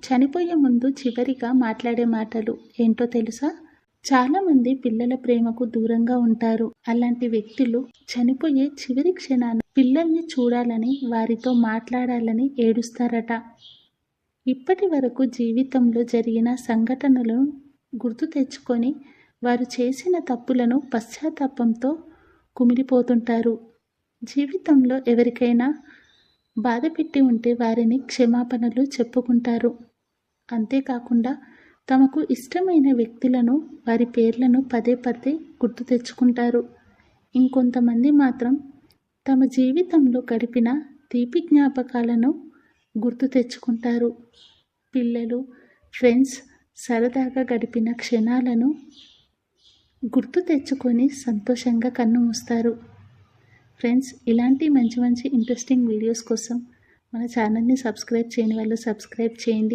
చనిపోయే ముందు చివరిగా మాట్లాడే మాటలు ఏంటో తెలుసా? చాలామంది పిల్లల ప్రేమకు దూరంగా ఉంటారు. అలాంటి వ్యక్తులు చనిపోయే చివరి క్షణాన పిల్లల్ని చూడాలని, వారితో మాట్లాడాలని ఏడుస్తారట. ఇప్పటి వరకు జీవితంలో జరిగిన సంఘటనలను గుర్తు తెచ్చుకొని వారు చేసిన తప్పులను పశ్చాత్తాపంతో కుమిలిపోతుంటారు. జీవితంలో ఎవరికైనా బాధ పెట్టి ఉంటే వారిని క్షమాపణలు చెప్పుకుంటారు. అంతేకాకుండా తమకు ఇష్టమైన వ్యక్తులను, వారి పేర్లను పదే పదే గుర్తు తెచ్చుకుంటారు. ఇంకొంతమంది మాత్రం తమ జీవితంలో గడిపిన తీపి జ్ఞాపకాలను గుర్తు తెచ్చుకుంటారు. పిల్లలు, ఫ్రెండ్స్ సరదాగా గడిపిన క్షణాలను గుర్తు తెచ్చుకొని సంతోషంగా కన్నుమూస్తారు. ఫ్రెండ్స్, ఇలాంటి మంచి మంచి ఇంట్రెస్టింగ్ వీడియోస్ కోసం మన ఛానల్ని సబ్స్క్రైబ్ చేయని వాళ్ళు సబ్స్క్రైబ్ చేయండి.